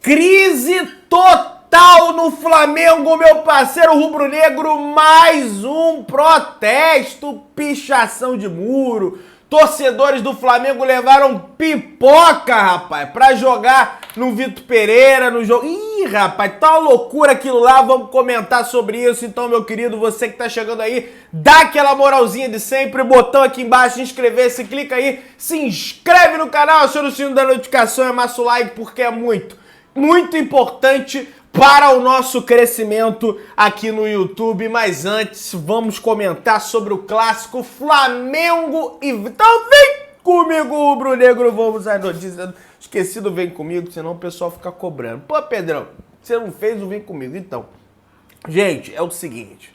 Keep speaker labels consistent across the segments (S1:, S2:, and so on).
S1: Crise total no Flamengo, meu parceiro rubro-negro. Mais um protesto, pichação de muro. Torcedores do Flamengo levaram pipoca, rapaz, pra jogar no Vitor Pereira, no jogo. Ih, rapaz, tá uma loucura aquilo lá. Vamos comentar sobre isso. Então, meu querido, você que tá chegando aí, dá aquela moralzinha de sempre. Botão aqui embaixo, inscrever-se, clica aí, se inscreve no canal, aciona o sino da notificação e amassa o like, porque é muito importante para o nosso crescimento aqui no YouTube. Mas antes, vamos comentar sobre o clássico Flamengo e... Então vem comigo, rubro-negro, vamos às notícias. Esqueci do vem comigo, senão o pessoal fica cobrando. Pô, Pedrão, você não fez o vem comigo. Então, gente, é o seguinte.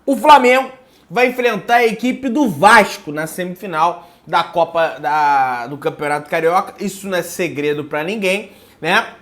S1: O Flamengo vai enfrentar a equipe do Vasco na semifinal da Copa do Campeonato Carioca. Isso não é segredo para ninguém, né?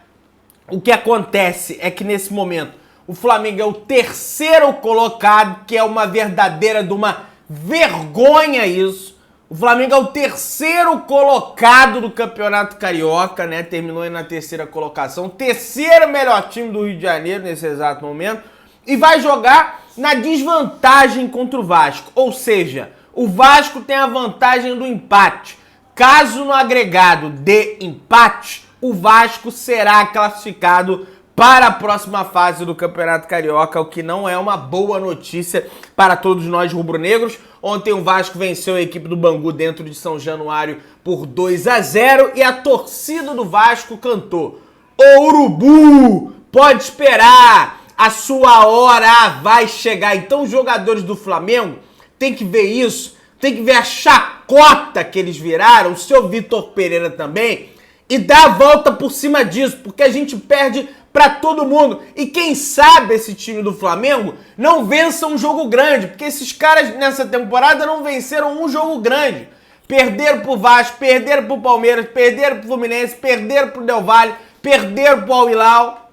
S1: O que acontece é que nesse momento o Flamengo é o terceiro colocado, que é uma verdadeira de uma vergonha isso. O Flamengo é o terceiro colocado do Campeonato Carioca, né? Terminou aí na terceira colocação, terceiro melhor time do Rio de Janeiro nesse exato momento, e vai jogar na desvantagem contra o Vasco. Ou seja, o Vasco tem a vantagem do empate. Caso no agregado dê empate, o Vasco será classificado para a próxima fase do Campeonato Carioca, o que não é uma boa notícia para todos nós rubro-negros. Ontem o Vasco venceu a equipe do Bangu dentro de São Januário por 2-0 e a torcida do Vasco cantou: "Ô Urubu, pode esperar, a sua hora vai chegar". Então os jogadores do Flamengo têm que ver isso, tem que ver a chacota que eles viraram, o seu Vitor Pereira também, e dar a volta por cima disso, porque a gente perde pra todo mundo. E quem sabe esse time do Flamengo não vença um jogo grande, porque esses caras nessa temporada não venceram um jogo grande. Perderam pro Vasco, perderam pro Palmeiras, perderam pro Fluminense, perderam pro Del Valle, perderam pro Al Hilal.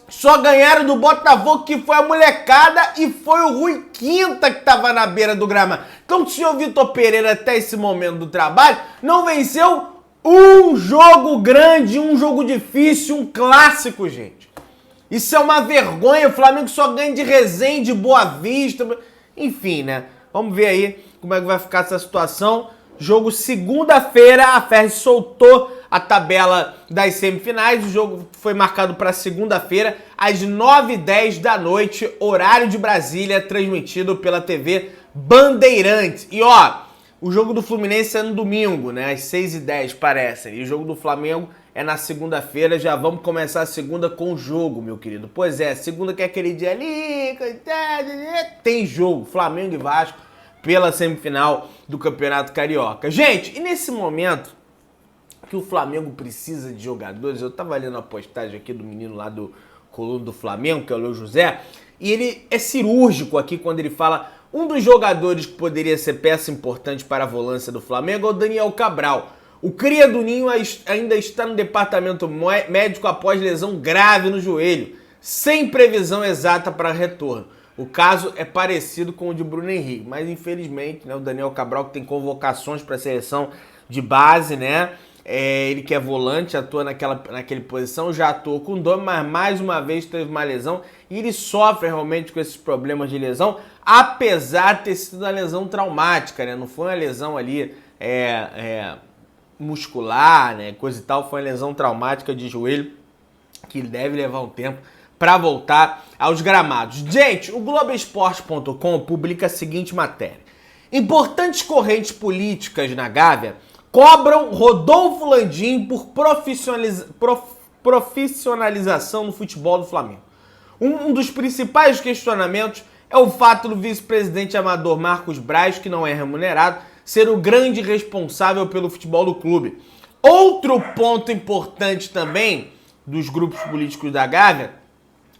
S1: Só ganharam do Botafogo, que foi a molecada, e foi o Rui Quinta que tava na beira do gramado. Então o senhor Vitor Pereira, até esse momento do trabalho, não venceu um jogo grande, um jogo difícil, um clássico, gente. Isso é uma vergonha. O Flamengo só ganha de Resende, Boa Vista. Enfim, né? Vamos ver aí como é que vai ficar essa situação. Jogo segunda-feira, a Ferri soltou a tabela das semifinais. O jogo foi marcado para segunda-feira, às 9h10 da noite, horário de Brasília, transmitido pela TV Bandeirantes. E ó, o jogo do Fluminense é no domingo, né? Às 6h10, parece. E o jogo do Flamengo é na segunda-feira. Já vamos começar a segunda com o jogo, meu querido. Pois é, segunda que é aquele dia ali, coitado, tem jogo, Flamengo e Vasco, pela semifinal do Campeonato Carioca. Gente, e nesse momento que o Flamengo precisa de jogadores, eu tava lendo a postagem aqui do menino lá do Coluna do Flamengo, que é o Leo José, e ele é cirúrgico aqui quando ele fala: um dos jogadores que poderia ser peça importante para a volância do Flamengo é o Daniel Cabral. O cria do Ninho ainda está no departamento médico após lesão grave no joelho, sem previsão exata para retorno. O caso é parecido com o de Bruno Henrique, mas infelizmente, né, o Daniel Cabral, que tem convocações para a seleção de base, né? Ele que é volante, atua naquela posição, já atuou com o Dome, mas mais uma vez teve uma lesão e ele sofre realmente com esses problemas de lesão, apesar de ter sido uma lesão traumática, né? Não foi uma lesão ali muscular, né? Coisa e tal, foi uma lesão traumática de joelho que deve levar um tempo para voltar aos gramados. Gente, o Globoesporte.com publica a seguinte matéria: importantes correntes políticas na Gávea cobram Rodolfo Landim por profissionalização no futebol do Flamengo. Um dos principais questionamentos é o fato do vice-presidente amador Marcos Braz, que não é remunerado, ser o grande responsável pelo futebol do clube. Outro ponto importante também dos grupos políticos da Gávea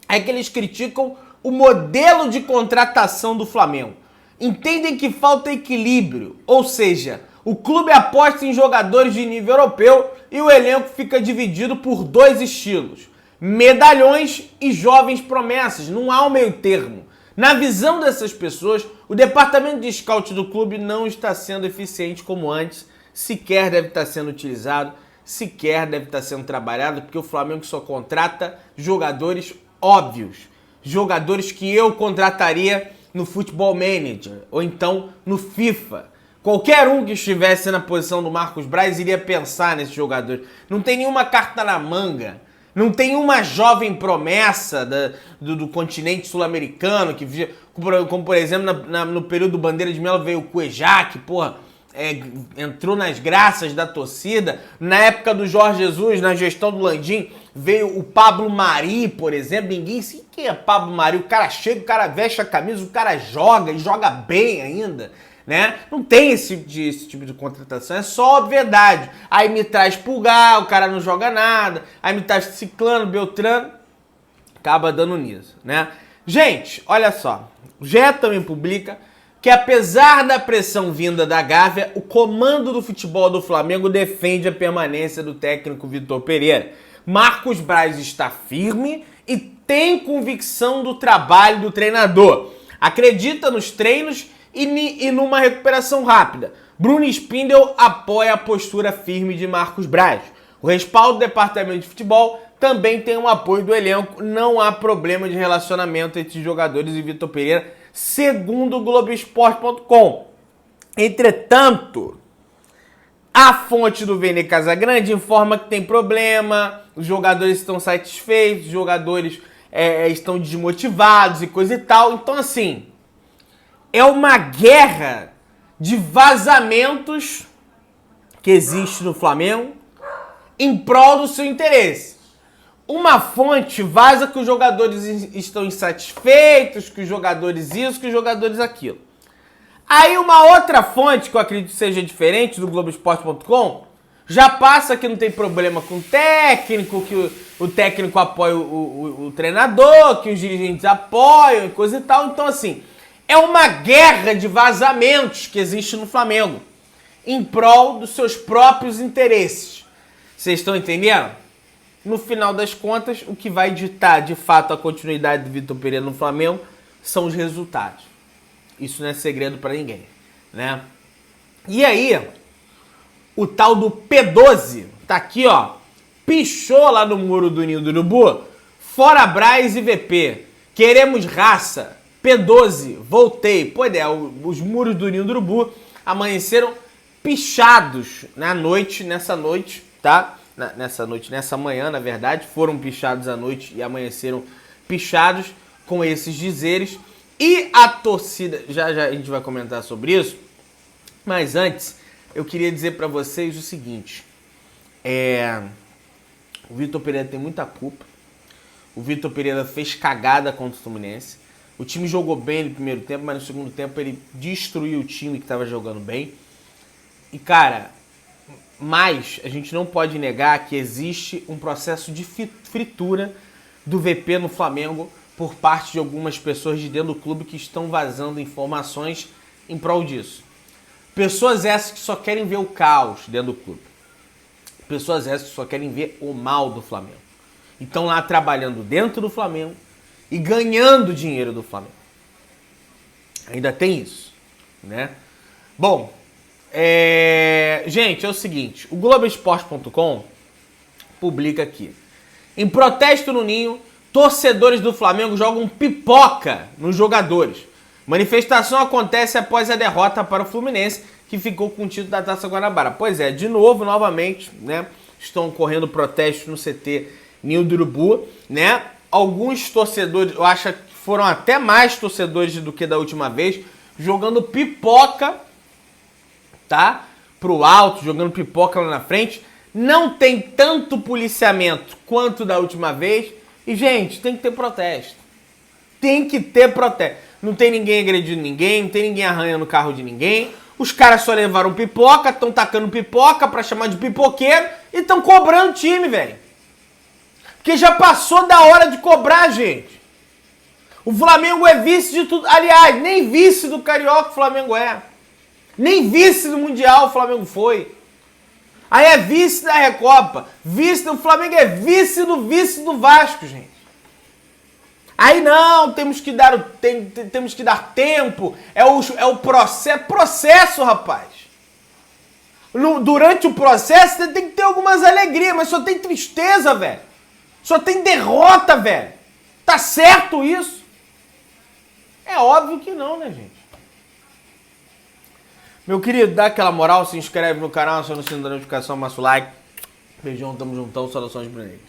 S1: é que eles criticam o modelo de contratação do Flamengo. Entendem que falta equilíbrio, ou seja, o clube aposta em jogadores de nível europeu e o elenco fica dividido por dois estilos: medalhões e jovens promessas. Não há um meio termo. Na visão dessas pessoas, o departamento de scout do clube não está sendo eficiente como antes, sequer deve estar sendo utilizado. sequer deve estar sendo trabalhado, porque o Flamengo só contrata jogadores óbvios. Jogadores que eu contrataria no Football Manager, ou então no FIFA. Qualquer um que estivesse na posição do Marcos Braz iria pensar nesses jogadores. Não tem nenhuma carta na manga. Não tem uma jovem promessa do continente sul-americano, como por exemplo no período do Bandeira de Melo veio o Cuejá, que porra, entrou nas graças da torcida. Na época do Jorge Jesus, na gestão do Landim, veio o Pablo Mari, por exemplo. Ninguém sabe quem é Pablo Mari. O cara chega, o cara veste a camisa, o cara joga e joga bem ainda. Né? Não tem esse tipo de contratação, é só obviedade. Aí me traz Pulgar, o cara não joga nada. Aí me traz Ciclano, Beltrano, acaba dando nisso, né? Gente, olha só, o GE também publica que apesar da pressão vinda da Gávea, o comando do futebol do Flamengo defende a permanência do técnico Vitor Pereira. Marcos Braz está firme e tem convicção do trabalho do treinador. Acredita nos treinos e numa recuperação rápida. Bruno Spindel apoia a postura firme de Marcos Braz. O respaldo do departamento de futebol também tem um apoio do elenco. Não há problema de relacionamento entre jogadores e Vitor Pereira, segundo o Globoesporte.com. Entretanto, a fonte do Vene Casagrande informa que tem problema, os jogadores estão satisfeitos, os jogadores estão desmotivados e coisa e tal. Então, assim, é uma guerra de vazamentos que existe no Flamengo em prol do seu interesse. Uma fonte vaza que os jogadores estão insatisfeitos, que os jogadores isso, que os jogadores aquilo. Aí uma outra fonte, que eu acredito seja diferente, do Globoesporte.com, já passa que não tem problema com o técnico, que o técnico apoia o treinador, que os dirigentes apoiam e coisa e tal. Então, assim, é uma guerra de vazamentos que existe no Flamengo em prol dos seus próprios interesses. Vocês estão entendendo? No final das contas, o que vai ditar de fato a continuidade do Vitor Pereira no Flamengo são os resultados. Isso não é segredo para ninguém, né? E aí, o tal do P12 tá aqui, ó, pichou lá no muro do Ninho do Urubu, fora Braz e VP, queremos raça. P12, voltei. Pois é, os muros do Ninho do Urubu amanheceram pichados nessa noite, tá? Nessa manhã, na verdade, foram pichados à noite e amanheceram pichados com esses dizeres. E a torcida, já a gente vai comentar sobre isso, mas antes eu queria dizer pra vocês o seguinte, o Vitor Pereira tem muita culpa, o Vitor Pereira fez cagada contra o Fluminense. O time jogou bem no primeiro tempo, mas no segundo tempo ele destruiu o time que estava jogando bem. E, cara, mas a gente não pode negar que existe um processo de fritura do VP no Flamengo por parte de algumas pessoas de dentro do clube que estão vazando informações em prol disso. Pessoas essas que só querem ver o caos dentro do clube. Pessoas essas que só querem ver o mal do Flamengo. E estão lá trabalhando dentro do Flamengo e ganhando dinheiro do Flamengo. Ainda tem isso, né? Bom, gente, é o seguinte, o Globoesporte.com publica aqui. Em protesto no Ninho, torcedores do Flamengo jogam pipoca nos jogadores. Manifestação acontece após a derrota para o Fluminense, que ficou com o título da Taça Guanabara. Pois é, novamente, né? Estão ocorrendo protestos no CT Ninho do Urubu, né? Alguns torcedores, eu acho que foram até mais torcedores do que da última vez, jogando pipoca, tá? Pro alto, jogando pipoca lá na frente. Não tem tanto policiamento quanto da última vez. E, gente, tem que ter protesto. Tem que ter protesto. Não tem ninguém agredindo ninguém, não tem ninguém arranhando o carro de ninguém. Os caras só levaram pipoca, estão tacando pipoca pra chamar de pipoqueiro e estão cobrando time, velho. Porque já passou da hora de cobrar, gente. O Flamengo é vice de tudo. Aliás, nem vice do Carioca o Flamengo é. Nem vice do Mundial o Flamengo foi. Aí é vice da Recopa. O Flamengo é vice do Vasco, gente. Aí não, temos que dar tempo. É o processo, rapaz. Durante o processo você tem que ter algumas alegrias, mas só tem tristeza, velho. Só tem derrota, velho. Tá certo isso? É óbvio que não, né, gente? Meu querido, dá aquela moral, se inscreve no canal, aciona o sino da notificação, massa o like. Beijão, tamo juntão, saudações bruneiras.